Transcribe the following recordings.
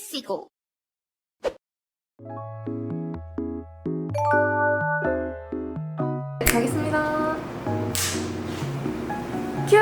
쓰고. 가겠습니다. 큐!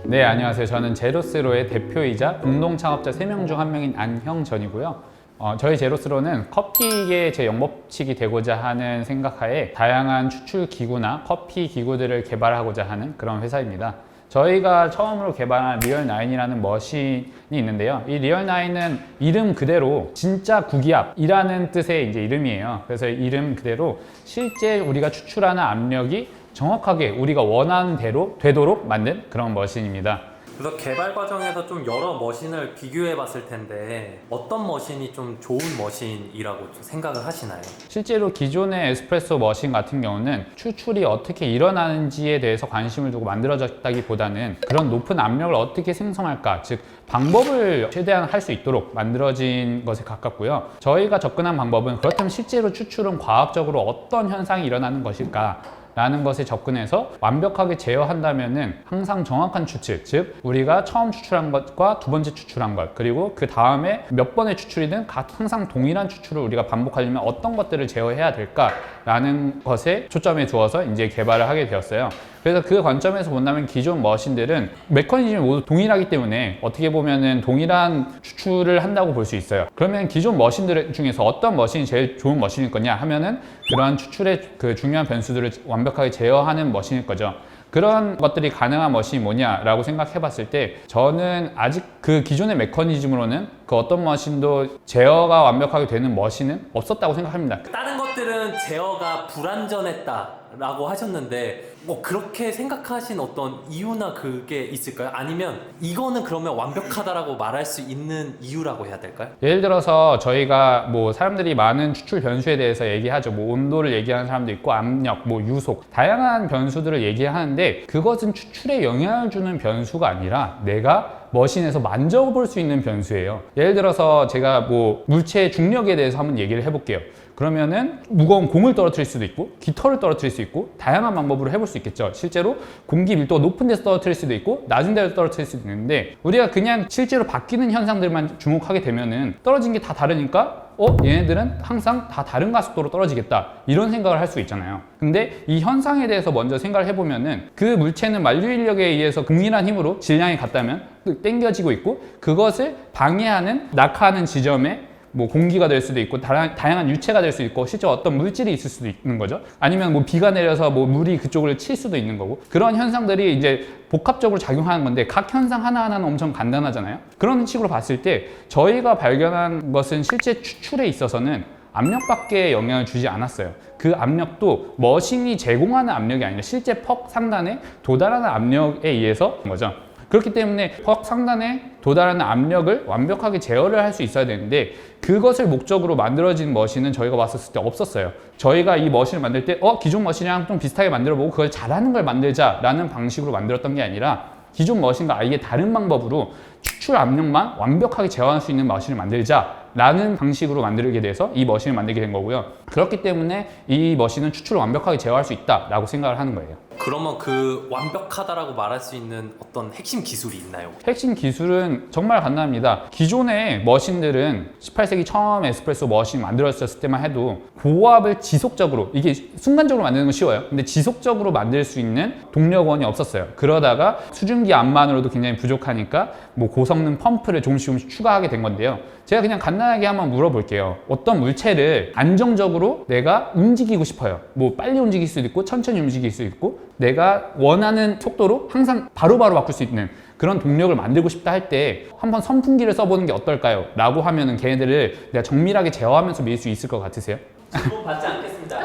네, 안녕하세요. 저는 제로스로의 대표이자 공동 창업자 3명 중 1명인 안형전이고요. 저희 제로스로는 커피계 제 영업칙이 되고자 하는 생각하에 다양한 추출 기구나 커피 기구들을 개발하고자 하는 그런 회사입니다. 저희가 처음으로 개발한 리얼9이라는 머신이 있는데요. 이 리얼9은 이름 그대로 진짜 구기압이라는 뜻의 이제 이름이에요. 그래서 이름 그대로 실제 우리가 추출하는 압력이 정확하게 우리가 원하는 대로 되도록 만든 그런 머신입니다. 그래서 개발 과정에서 좀 여러 머신을 비교해 봤을 텐데 어떤 머신이 좀 좋은 머신이라고 좀 생각을 하시나요? 실제로 기존의 에스프레소 머신 같은 경우는 추출이 어떻게 일어나는지에 대해서 관심을 두고 만들어졌다기보다는 그런 높은 압력을 어떻게 생성할까, 즉 방법을 최대한 할 수 있도록 만들어진 것에 가깝고요. 저희가 접근한 방법은 그렇다면 실제로 추출은 과학적으로 어떤 현상이 일어나는 것일까 라는 것에 접근해서 완벽하게 제어한다면은 항상 정확한 추출, 즉 우리가 처음 추출한 것과 두 번째 추출한 것, 그리고 그 다음에 몇 번의 추출이든 항상 동일한 추출을 우리가 반복하려면 어떤 것들을 제어해야 될까라는 것에 초점에 두어서 이제 개발을 하게 되었어요. 그래서 그 관점에서 본다면 기존 머신들은 메커니즘이 모두 동일하기 때문에 어떻게 보면은 동일한 추출을 한다고 볼 수 있어요. 그러면 기존 머신들 중에서 어떤 머신이 제일 좋은 머신일 거냐 하면은 그러한 추출의 그 중요한 변수들을 완벽하게 제어하는 머신일 거죠. 그런 것들이 가능한 머신이 뭐냐라고 생각해 봤을 때 저는 아직 그 기존의 메커니즘으로는 그 어떤 머신도 제어가 완벽하게 되는 머신은 없었다고 생각합니다. 다른 것들은 제어가 불완전했다라고 하셨는데 뭐 그렇게 생각하신 어떤 이유나 그게 있을까요? 아니면 이거는 그러면 완벽하다라고 말할 수 있는 이유라고 해야 될까요? 예를 들어서 저희가 뭐 사람들이 많은 추출 변수에 대해서 얘기하죠. 뭐 온도를 얘기하는 사람도 있고 압력, 뭐 유속, 다양한 변수들을 얘기하는데 그것은 추출에 영향을 주는 변수가 아니라 내가 머신에서 만져볼 수 있는 변수예요. 예를 들어서 제가 뭐 물체의 중력에 대해서 한번 얘기를 해볼게요. 그러면은 무거운 공을 떨어뜨릴 수도 있고 깃털을 떨어뜨릴 수 있고 다양한 방법으로 해볼 수 있겠죠. 실제로 공기 밀도가 높은 데서 떨어뜨릴 수도 있고 낮은 데서 떨어뜨릴 수도 있는데 우리가 그냥 실제로 바뀌는 현상들만 주목하게 되면은 떨어진 게 다 다르니까 얘네들은 항상 다 다른 가속도로 떨어지겠다 이런 생각을 할 수 있잖아요. 근데 이 현상에 대해서 먼저 생각을 해보면은 그 물체는 만류 인력에 의해서 동일한 힘으로 질량이 같다면 당겨지고 있고 그것을 방해하는 낙하하는 지점에 뭐 공기가 될 수도 있고 다양한 유체가 될 수 있고 실제 어떤 물질이 있을 수도 있는 거죠. 아니면 뭐 비가 내려서 뭐 물이 그쪽을 칠 수도 있는 거고 그런 현상들이 이제 복합적으로 작용하는 건데 각 현상 하나하나는 엄청 간단하잖아요. 그런 식으로 봤을 때 저희가 발견한 것은 실제 추출에 있어서는 압력밖에 영향을 주지 않았어요. 그 압력도 머신이 제공하는 압력이 아니라 실제 퍽 상단에 도달하는 압력에 의해서 인 거죠. 그렇기 때문에 퍽 상단에 도달하는 압력을 완벽하게 제어를 할 수 있어야 되는데 그것을 목적으로 만들어진 머신은 저희가 봤었을 때 없었어요. 저희가 이 머신을 만들 때 기존 머신이랑 좀 비슷하게 만들어보고 그걸 잘하는 걸 만들자라는 방식으로 만들었던 게 아니라 기존 머신과 아예 다른 방법으로 추출 압력만 완벽하게 제어할 수 있는 머신을 만들자라는 방식으로 만들게 돼서 이 머신을 만들게 된 거고요. 그렇기 때문에 이 머신은 추출을 완벽하게 제어할 수 있다라고 생각을 하는 거예요. 그러면 그 완벽하다라고 말할 수 있는 어떤 핵심 기술이 있나요? 핵심 기술은 정말 간단합니다. 기존의 머신들은 18세기 처음 에스프레소 머신 만들어졌을 때만 해도 고압을 지속적으로 이게 순간적으로 만드는 건 쉬워요. 근데 지속적으로 만들 수 있는 동력원이 없었어요. 그러다가 수증기 압만으로도 굉장히 부족하니까 뭐 고성능 펌프를 조금씩 추가하게 된 건데요. 제가 그냥 간단하게 한번 물어볼게요. 어떤 물체를 안정적으로 내가 움직이고 싶어요. 뭐 빨리 움직일 수도 있고 천천히 움직일 수도 있고 내가 원하는 속도로 항상 바로바로 바꿀 수 있는 그런 동력을 만들고 싶다 할 때 한번 선풍기를 써보는 게 어떨까요? 라고 하면은 걔네들을 내가 정밀하게 제어하면서 밀 수 있을 것 같으세요? 질문 받지 않겠습니다.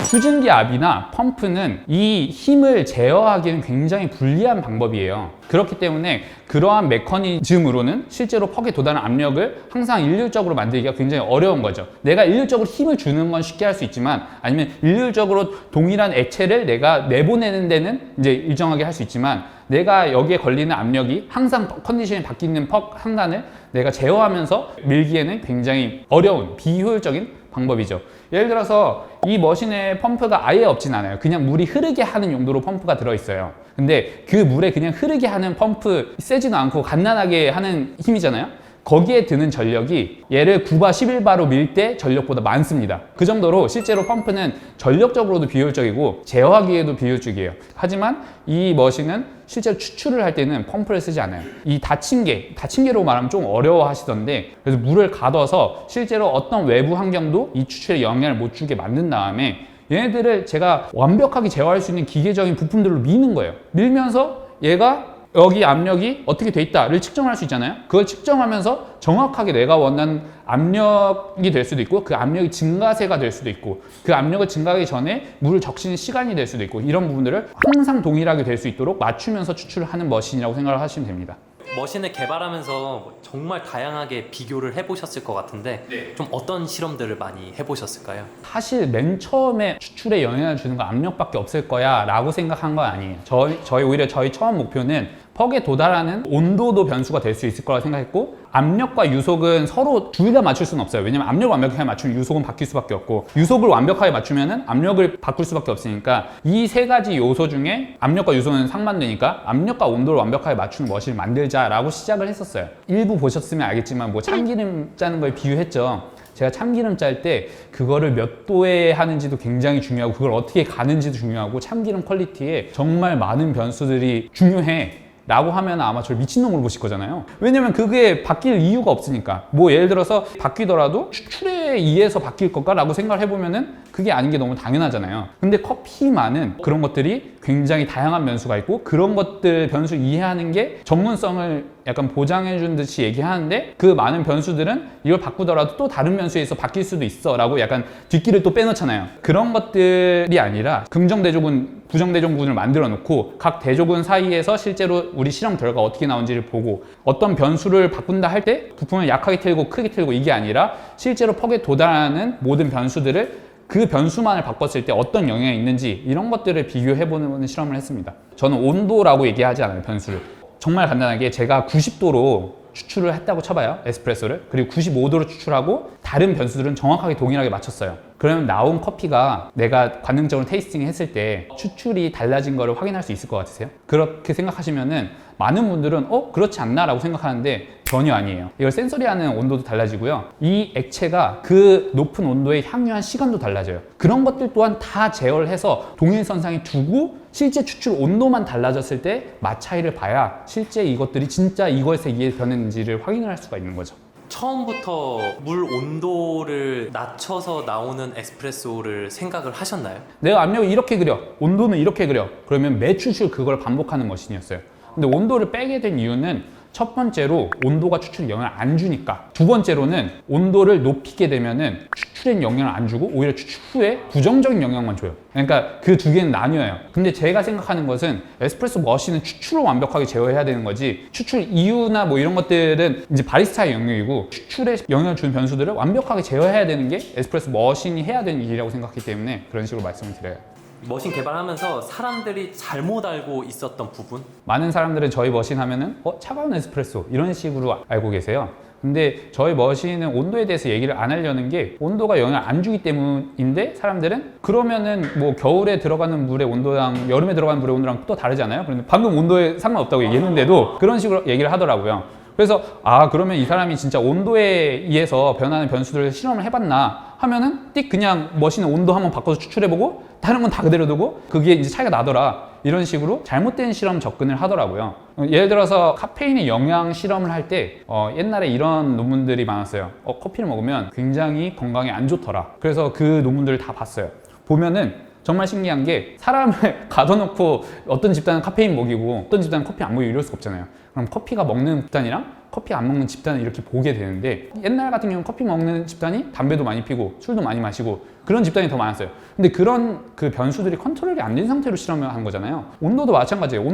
수증기 압이나 펌프는 이 힘을 제어하기는 굉장히 불리한 방법이에요. 그렇기 때문에 그러한 메커니즘으로는 실제로 퍽에 도달하는 압력을 항상 일률적으로 만들기가 굉장히 어려운 거죠. 내가 일률적으로 힘을 주는 건 쉽게 할 수 있지만 아니면 일률적으로 동일한 액체를 내가 내보내는 데는 이제 일정하게 할 수 있지만 내가 여기에 걸리는 압력이 항상 컨디션이 바뀌는 퍽 상단을 내가 제어하면서 밀기에는 굉장히 어려운 비효율적인 방법이죠. 예를 들어서 이 머신에 펌프가 아예 없진 않아요. 그냥 물이 흐르게 하는 용도로 펌프가 들어있어요. 근데 그 물에 그냥 흐르게 하는 펌프 세지도 않고 간단하게 하는 힘이잖아요. 거기에 드는 전력이 얘를 9바 11바로 밀 때 전력보다 많습니다. 그 정도로 실제로 펌프는 전력적으로도 비효율적이고 제어하기에도 비효율적이에요. 하지만 이 머신은 실제로 추출을 할 때는 펌프를 쓰지 않아요. 이 닫힌개로 말하면 좀 어려워하시던데, 그래서 물을 가둬서 실제로 어떤 외부 환경도 이 추출에 영향을 못 주게 만든 다음에 얘네들을 제가 완벽하게 제어할 수 있는 기계적인 부품들로 미는 거예요. 밀면서 얘가 여기 압력이 어떻게 돼 있다를 측정할 수 있잖아요. 그걸 측정하면서 정확하게 내가 원하는 압력이 될 수도 있고, 그 압력이 증가세가 될 수도 있고, 그 압력을 증가하기 전에 물을 적시는 시간이 될 수도 있고, 이런 부분들을 항상 동일하게 될 수 있도록 맞추면서 추출을 하는 머신이라고 생각을 하시면 됩니다. 머신을 개발하면서 정말 다양하게 비교를 해보셨을 것 같은데 좀 어떤 실험들을 많이 해보셨을까요? 사실 맨 처음에 추출에 영향을 주는 건 압력밖에 없을 거야 라고 생각한 건 아니에요. 오히려 저희 처음 목표는 퍽에 도달하는 온도도 변수가 될 수 있을 거라 생각했고, 압력과 유속은 서로 둘 다 맞출 수는 없어요. 왜냐면 압력을 완벽하게 맞추면 유속은 바뀔 수밖에 없고, 유속을 완벽하게 맞추면 압력을 바꿀 수밖에 없으니까, 이 세 가지 요소 중에 압력과 유속은 상반되니까 압력과 온도를 완벽하게 맞추는 머신을 만들자라고 시작을 했었어요. 일부 보셨으면 알겠지만 뭐 참기름 짜는 걸 비유했죠. 제가 참기름 짤 때 그거를 몇 도에 하는지도 굉장히 중요하고, 그걸 어떻게 가는지도 중요하고, 참기름 퀄리티에 정말 많은 변수들이 중요해 라고 하면 아마 저를 미친놈으로 보실 거잖아요. 왜냐면 그게 바뀔 이유가 없으니까. 뭐 예를 들어서 바뀌더라도 추출에 의해서 바뀔 걸까 라고 생각을 해보면은 그게 아닌 게 너무 당연하잖아요. 근데 커피만은 그런 것들이 굉장히 다양한 변수가 있고, 그런 것들 변수 이해하는 게 전문성을 약간 보장해 준 듯이 얘기하는데, 그 많은 변수들은 이걸 바꾸더라도 또 다른 변수에 서 바뀔 수도 있어 라고 약간 뒷길을 또 빼놓잖아요. 그런 것들이 아니라 긍정대조군, 부정대조군을 만들어 놓고 각 대조군 사이에서 실제로 우리 실험 결과 어떻게 나온지를 보고, 어떤 변수를 바꾼다 할 때 부품을 약하게 틀고 크게 틀고 이게 아니라 실제로 퍽에 도달하는 모든 변수들을, 그 변수만을 바꿨을 때 어떤 영향이 있는지 이런 것들을 비교해보는 실험을 했습니다. 저는 온도라고 얘기하지 않아요, 변수를. 정말 간단하게 제가 90도로 추출을 했다고 쳐봐요, 에스프레소를. 그리고 95도로 추출하고 다른 변수들은 정확하게 동일하게 맞췄어요. 그러면 나온 커피가 내가 관능적으로 테이스팅 했을 때 추출이 달라진 거를 확인할 수 있을 것 같으세요? 그렇게 생각하시면은 많은 분들은 그렇지 않나 라고 생각하는데 전혀 아니에요. 이걸 센서리하는 온도도 달라지고요, 이 액체가 그 높은 온도에 향유한 시간도 달라져요. 그런 것들 또한 다 제어를 해서 동일선상에 두고 실제 추출 온도만 달라졌을 때 맛 차이를 봐야 실제 이것들이 진짜 이것에 의해 변했는지를 확인을 할 수가 있는 거죠. 처음부터 물 온도를 낮춰서 나오는 에스프레소를 생각을 하셨나요? 내가 압력을 이렇게 그려, 온도는 이렇게 그려, 그러면 매 추출 그걸 반복하는 머신이었어요. 근데 온도를 빼게 된 이유는 첫 번째로 온도가 추출에 영향을 안 주니까, 두 번째로는 온도를 높이게 되면은 추출에 영향을 안 주고 오히려 추출 후에 부정적인 영향만 줘요. 그러니까 그 두 개는 나뉘어요. 근데 제가 생각하는 것은 에스프레소 머신은 추출을 완벽하게 제어해야 되는 거지, 추출 이유나 뭐 이런 것들은 이제 바리스타의 영역이고, 추출에 영향을 주는 변수들을 완벽하게 제어해야 되는 게 에스프레소 머신이 해야 되는 일이라고 생각하기 때문에 그런 식으로 말씀을 드려요. 머신 개발하면서 사람들이 잘못 알고 있었던 부분? 많은 사람들은 저희 머신 하면은 차가운 에스프레소 이런 식으로 알고 계세요. 근데 저희 머신은 온도에 대해서 얘기를 안 하려는 게, 온도가 영향을 안 주기 때문인데, 사람들은 그러면은 뭐 겨울에 들어가는 물의 온도랑 여름에 들어가는 물의 온도랑 또 다르잖아요. 그런데 방금 온도에 상관없다고 얘기했는데도 그런 식으로 얘기를 하더라고요. 그래서 그러면 이 사람이 진짜 온도에 의해서 변하는 변수들을 실험을 해봤나 하면은 띡 그냥 머신의 온도 한번 바꿔서 추출해보고 다른 건 다 그대로 두고 그게 이제 차이가 나더라, 이런 식으로 잘못된 실험 접근을 하더라고요. 예를 들어서 카페인의 영양 실험을 할 때 옛날에 이런 논문들이 많았어요. 커피를 먹으면 굉장히 건강에 안 좋더라. 그래서 그 논문들을 다 봤어요. 보면은 정말 신기한 게, 사람을 가둬놓고 어떤 집단은 카페인 먹이고 어떤 집단은 커피 안 먹이고 이럴 수가 없잖아요. 그럼 커피가 먹는 집단이랑 커피 안 먹는 집단을 이렇게 보게 되는데, 옛날 같은 경우는 커피 먹는 집단이 담배도 많이 피고 술도 많이 마시고 그런 집단이 더 많았어요. 근데 그런 그 변수들이 컨트롤이 안 된 상태로 실험을 한 거잖아요. 온도도 마찬가지예요.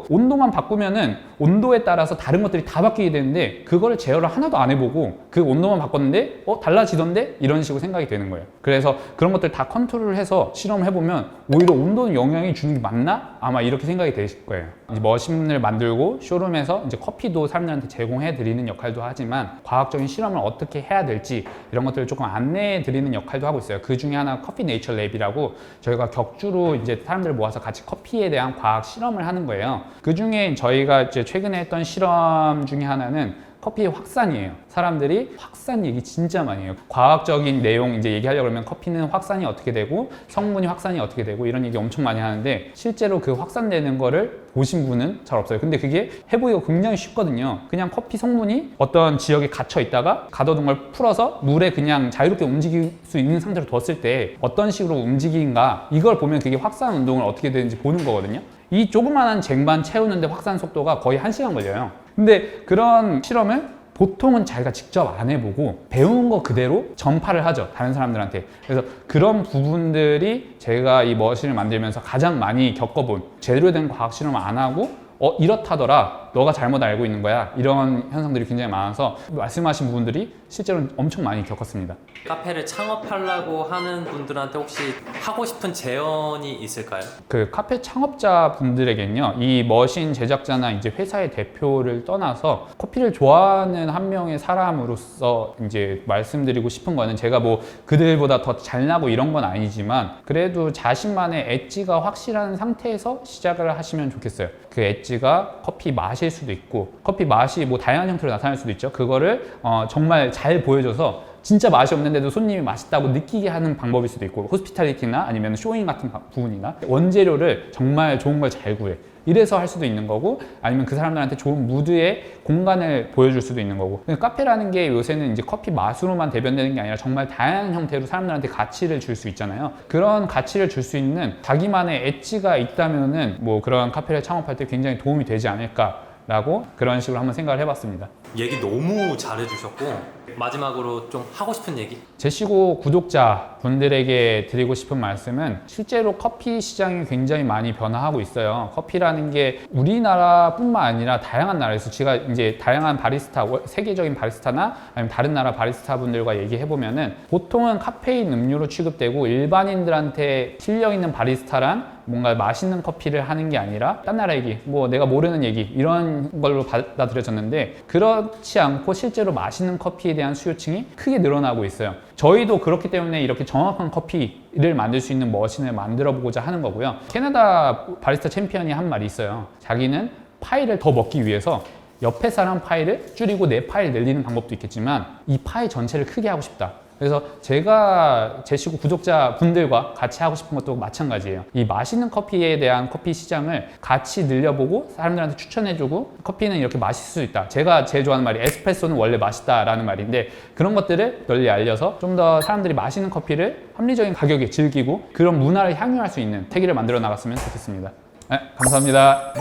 온도만 바꾸면은 온도에 따라서 다른 것들이 다 바뀌게 되는데, 그거를 제어를 하나도 안 해보고 그 온도만 바꿨는데 달라지던데 이런 식으로 생각이 되는 거예요. 그래서 그런 것들 다 컨트롤을 해서 실험을 해보면 오히려 온도는 영향이 주는 게 맞나? 아마 이렇게 생각이 되실 거예요. 이제 머신을 만들고 쇼룸에서 이제 커피도 사람들한테 제공해 드리는 역할도 하지만, 과학적인 실험을 어떻게 해야 될지 이런 것들을 조금 안내해 드리는 역할도 하고 있어요. 그 중에 하나 커피 네이처 랩이라고, 저희가 격주로 이제 사람들을 모아서 같이 커피에 대한 과학 실험을 하는 거예요. 그 중에 저희가 이제 최근에 했던 실험 중에 하나는 커피의 확산이에요. 사람들이 확산 얘기 진짜 많이 해요. 과학적인 내용 이제 얘기하려고 그러면 커피는 확산이 어떻게 되고 성분이 확산이 어떻게 되고 이런 얘기 엄청 많이 하는데 실제로 그 확산되는 거를 보신 분은 잘 없어요. 근데 그게 해보기가 굉장히 쉽거든요. 그냥 커피 성분이 어떤 지역에 갇혀 있다가 가둬둔 걸 풀어서 물에 그냥 자유롭게 움직일 수 있는 상태로 뒀을 때 어떤 식으로 움직인가 이걸 보면 그게 확산 운동을 어떻게 되는지 보는 거거든요. 이 조그만한 쟁반 채우는데 확산 속도가 거의 1시간 걸려요. 근데 그런 실험을 보통은 자기가 직접 안 해보고 배운 거 그대로 전파를 하죠. 다른 사람들한테. 그래서 그런 부분들이 제가 이 머신을 만들면서 가장 많이 겪어본, 제대로 된 과학 실험을 안 하고 이렇다더라, 너가 잘못 알고 있는 거야, 이런 현상들이 굉장히 많아서 말씀하신 부분들이 실제로 엄청 많이 겪었습니다. 카페를 창업하려고 하는 분들한테 혹시 하고 싶은 제언이 있을까요? 그 카페 창업자 분들에겐요, 이 머신 제작자나 이제 회사의 대표를 떠나서 커피를 좋아하는 한 명의 사람으로서 이제 말씀드리고 싶은 거는, 제가 뭐 그들보다 더 잘나고 이런 건 아니지만 그래도 자신만의 엣지가 확실한 상태에서 시작을 하시면 좋겠어요. 그 엣지가 커피 맛일 수도 있고 커피 맛이 뭐 다양한 형태로 나타날 수도 있죠. 그거를 정말 잘 보여줘서 진짜 맛이 없는데도 손님이 맛있다고 느끼게 하는 방법일 수도 있고, 호스피탈리티나 아니면 쇼잉 같은 부분이나 원재료를 정말 좋은 걸 잘 구해, 이래서 할 수도 있는 거고, 아니면 그 사람들한테 좋은 무드의 공간을 보여줄 수도 있는 거고. 카페라는 게 요새는 이제 커피 맛으로만 대변되는 게 아니라 정말 다양한 형태로 사람들한테 가치를 줄 수 있잖아요. 그런 가치를 줄 수 있는 자기만의 엣지가 있다면은 뭐 그런 카페를 창업할 때 굉장히 도움이 되지 않을까라고 그런 식으로 한번 생각을 해봤습니다. 얘기 너무 잘해주셨고, 마지막으로 좀 하고 싶은 얘기? 제시고 구독자 분들에게 드리고 싶은 말씀은, 실제로 커피 시장이 굉장히 많이 변화하고 있어요. 커피라는 게 우리나라뿐만 아니라 다양한 나라에서, 제가 이제 다양한 바리스타, 세계적인 바리스타나 아니면 다른 나라 바리스타 분들과 얘기해 보면은 보통은 카페인 음료로 취급되고, 일반인들한테 실력 있는 바리스타란 뭔가 맛있는 커피를 하는 게 아니라 딴 나라 얘기, 뭐 내가 모르는 얘기, 이런 걸로 받아들여졌는데, 그렇지 않고 실제로 맛있는 커피에 대한 수요층이 크게 늘어나고 있어요. 저희도 그렇기 때문에 이렇게 정확한 커피를 만들 수 있는 머신을 만들어 보고자 하는 거고요. 캐나다 바리스타 챔피언이 한 말이 있어요. 자기는 파이를 더 먹기 위해서 옆에 사람 파이를 줄이고 내 파이를 늘리는 방법도 있겠지만 이 파이 전체를 크게 하고 싶다. 그래서 제가 제시고 구독자 분들과 같이 하고 싶은 것도 마찬가지예요. 이 맛있는 커피에 대한 커피 시장을 같이 늘려보고 사람들한테 추천해주고, 커피는 이렇게 맛있을 수 있다. 제가 제일 좋아하는 말이 에스프레소는 원래 맛있다라는 말인데, 그런 것들을 널리 알려서 좀 더 사람들이 맛있는 커피를 합리적인 가격에 즐기고 그런 문화를 향유할 수 있는 세계를 만들어 나갔으면 좋겠습니다. 네, 감사합니다.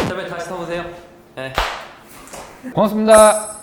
다음에 다시 써보세요. 네. 고맙습니다.